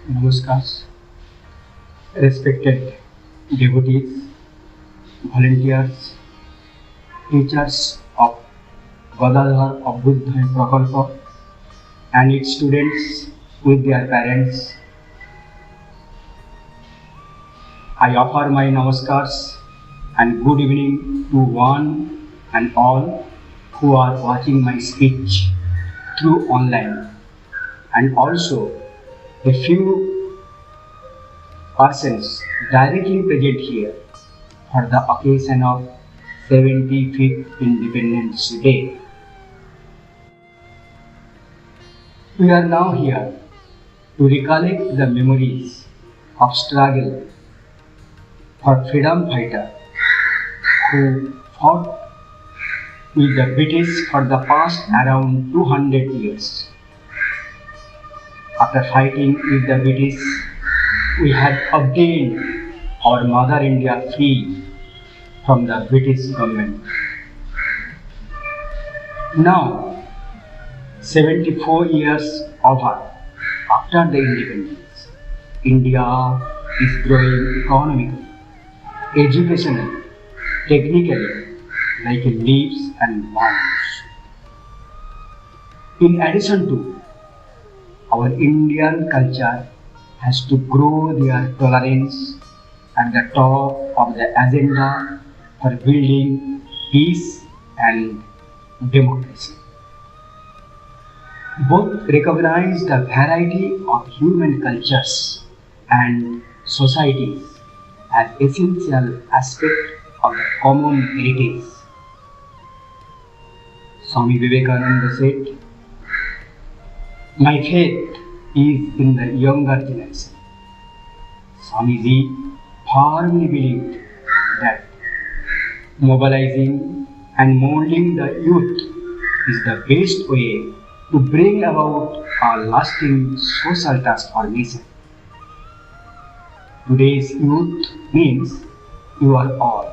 Namaskar, respected devotees, volunteers, teachers of Gadadhar Abhyudaya Prakalpa and its students with their parents. I offer my namaskars and good evening to one and all who are watching my speech through online, and also a few persons directly present here for the occasion of 75th Independence Day. We are now here to recollect the memories of struggle for freedom fighter who fought with the British for the past around 200 years. After fighting with the British, we had obtained our Mother India free from the British government. Now, 74 years over after the independence, India is growing economically, educationally, technically, like leaps and bounds. In addition to, our Indian culture has to grow their tolerance at the top of the agenda for building peace and democracy. Both recognize the variety of human cultures and societies as essential aspects of the common heritage. Swami Vivekananda said, "My faith is in the younger generation." Swamiji firmly believed that mobilizing and molding the youth is the best way to bring about a lasting social transformation. Today's youth means you are all.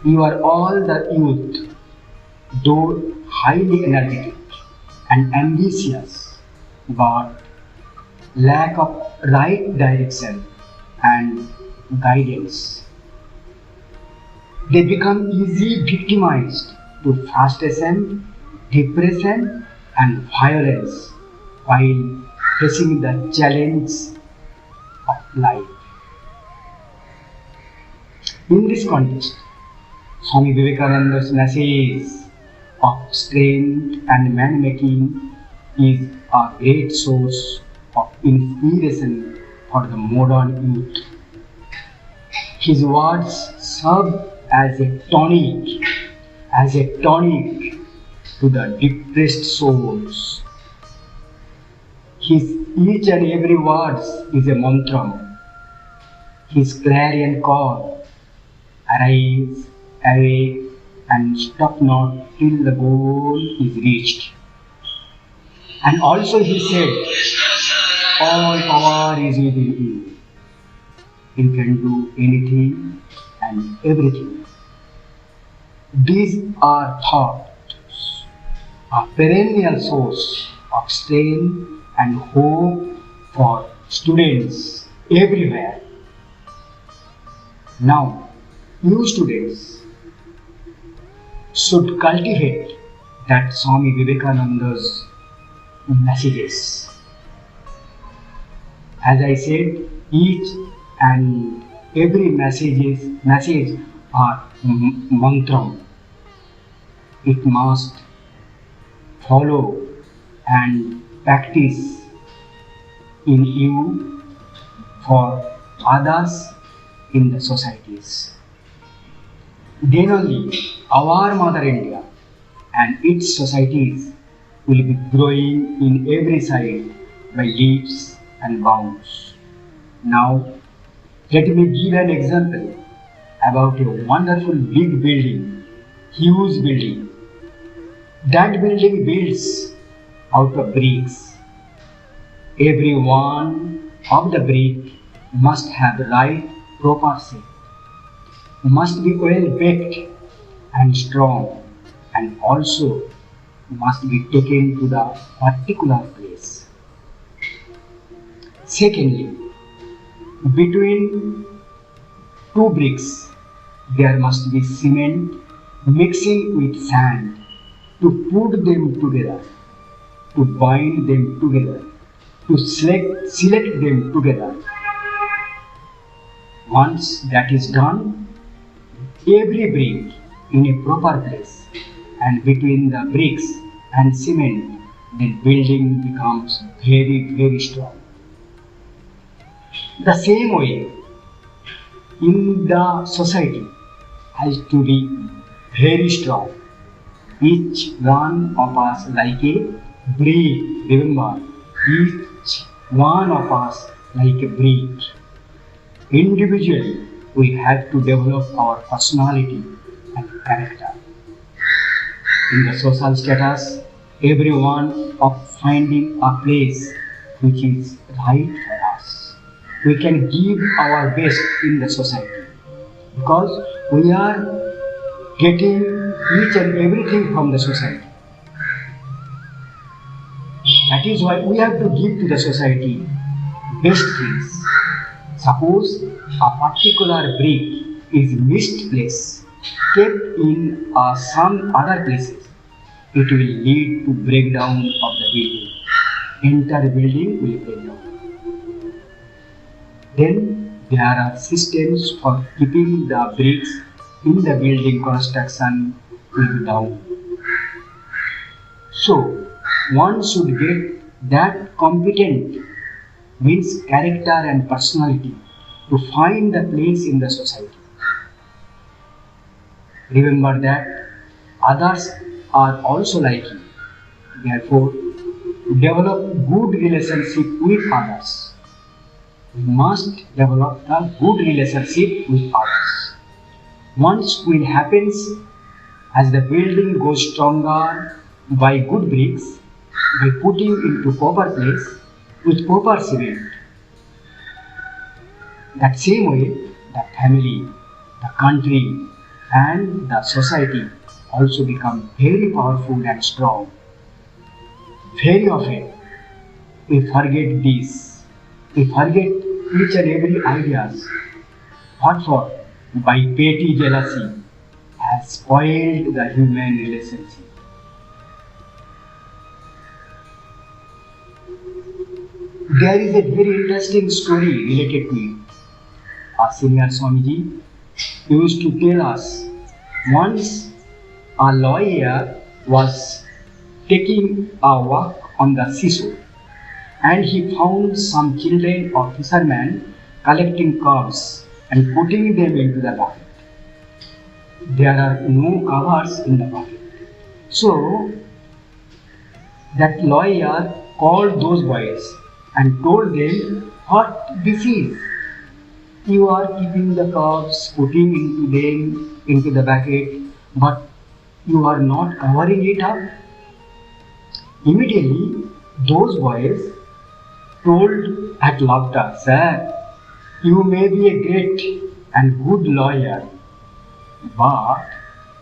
You are all the youth, though highly energetic and ambitious, but lack of right direction and guidance. They become easily victimized to frustration, depression, and violence while facing the challenge of life. In this context, Swami Vivekananda's message of strength and man-making is a great source of inspiration for the modern youth. His words serve as a tonic to the depressed souls. His each and every word is a mantra. His clarion call, arise, awake, and stop not till the goal is reached. And also he said, all power is within you. You can do anything and everything. These are thoughts, a perennial source of strength and hope for students everywhere. Now, you students should cultivate that Swami Vivekananda's messages. As I said, each and every message are mantra. It must follow and practice in you for others in the societies. Then only our Mother India and its societies will be growing in every side by leaps and bounds. Now, let me give an example about a wonderful big building, huge building. That building builds out of bricks. Every one of the brick must have the right proper shape, must be well baked and strong, and also must be taken to the particular place. Secondly, between two bricks there must be cement mixing with sand to put them together, to bind them together, to select them together. Once that is done, every brick in a proper place, and between the bricks and cement, the building becomes very, very strong. The same way, in the society has to be very strong. Each one of us like a brick. Remember, each one of us like a brick. Individually, we have to develop our personality and character. In the social status, everyone of finding a place which is right for us. We can give our best in the society because we are getting each and everything from the society. That is why we have to give to the society best things. Suppose a particular brick is misplaced, kept in some other places, it will lead to breakdown of the building. Entire building will break down. Then there are systems for keeping the bricks in the building construction will be down. So one should get that competent means character and personality to find the place in the society. Remember that others are also like you. Therefore, develop good relationship with others. We must develop a good relationship with others. Once it happens as the building goes stronger by good bricks, by putting into proper place with proper cement. That same way, the family, the country, and the society also become very powerful and strong. Very often, we forget this. We forget each and every ideas. What for? By petty jealousy has spoiled the human relationship. There is a very interesting story related to it. Our senior Swamiji used to tell us once a lawyer was taking a walk on the seashore and he found some children or fishermen collecting cobs and putting them into the bucket. There are no covers in the bucket. So that lawyer called those boys and told them what this is. You are keeping the cobs, putting into them into the bucket, but you are not covering it up. Immediately, those boys told at laughter, "Sir, you may be a great and good lawyer, but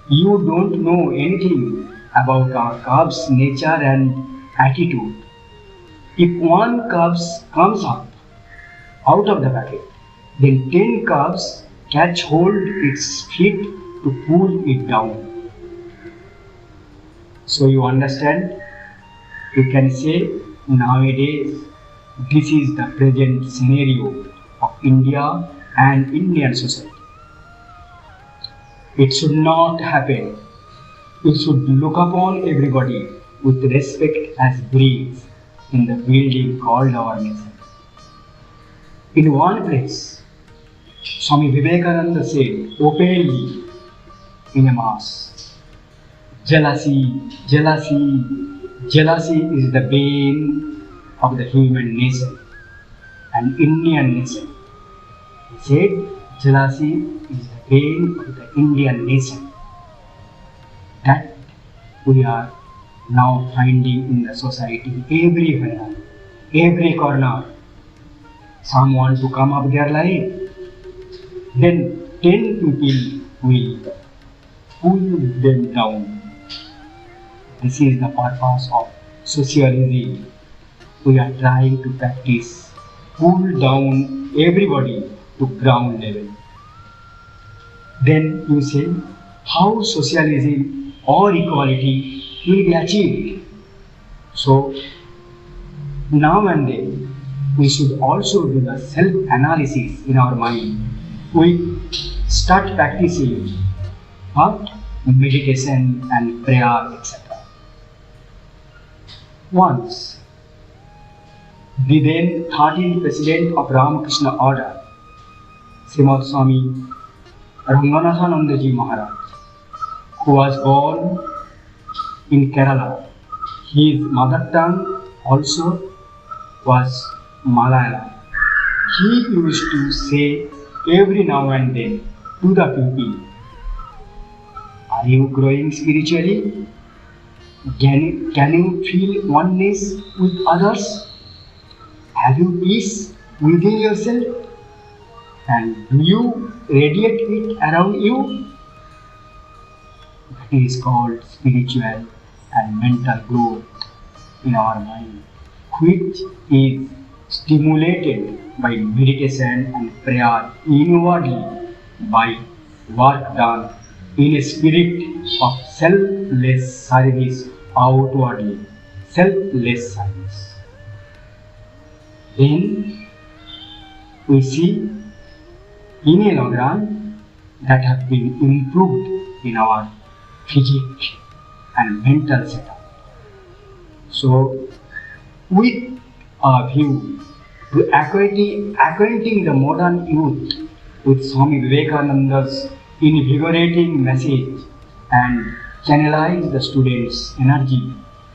you don't know anything about our cub's nature and attitude. If one cub comes up out of the bucket, then 10 cubs catch hold its feet to pull it down." So you understand? You can say nowadays this is the present scenario of India and Indian society. It should not happen. We should look upon everybody with respect as bricks in the building called our nation. In one place, Swami Vivekananda said openly in a mass, jealousy, jealousy, jealousy is the bane of the human nation and Indian nation. He said jealousy is the bane of the Indian nation. That we are now finding in the society everywhere, every corner. Some want to come up their life, then 10 people will pull them down. This is the purpose of socialism we are trying to practice pull down everybody to ground level. Then you say how socialism or equality will be achieved. So now and then we should also do the self-analysis in our mind. We start practicing what? Meditation and prayer, etc. Once, the then 13th President of Ramakrishna Order, Srimad Swami Ranganathananda Ji Maharaj, who was born in Kerala. His mother tongue also was Malayalam. He used to say every now and then to the people, are you growing spiritually? Can you feel oneness with others? Have you peace within yourself? And do you radiate it around you? That is called spiritual and mental growth in our mind, which is stimulated by meditation and prayer inwardly by work done in a spirit of selfless service outwardly, selfless service. Then we see enneagram that have been improved in our physique and mental setup. So, with a view to acquainting the modern youth with Swami Vivekananda's invigorating message and channelize the students' energy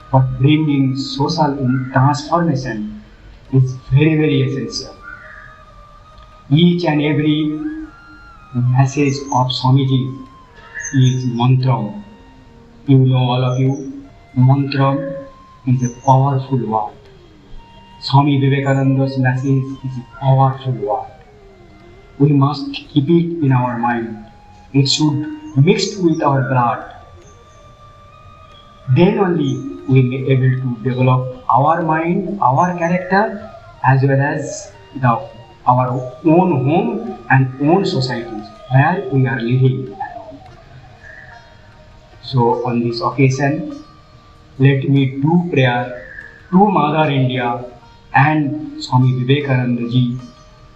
for bringing social transformation is very, very essential. Each and every message of Swamiji is mantram. You know, all of you, mantram is a powerful word. Swami Vivekananda's message is a powerful word. We must keep it in our mind. It should mix with our blood. Then only we may be able to develop our mind, our character, as well as our own home and own societies where we are living alone. So on this occasion, let me do prayer to Mother India and Swami Vivekananda Ji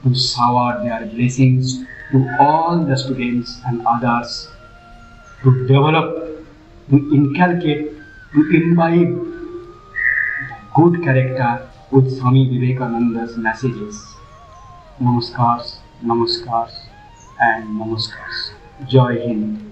to shower their blessings to all the students and others to develop, to inculcate, to imbibe the good character with Swami Vivekananda's messages. Namaskars, namaskars and namaskars. Jai Hind.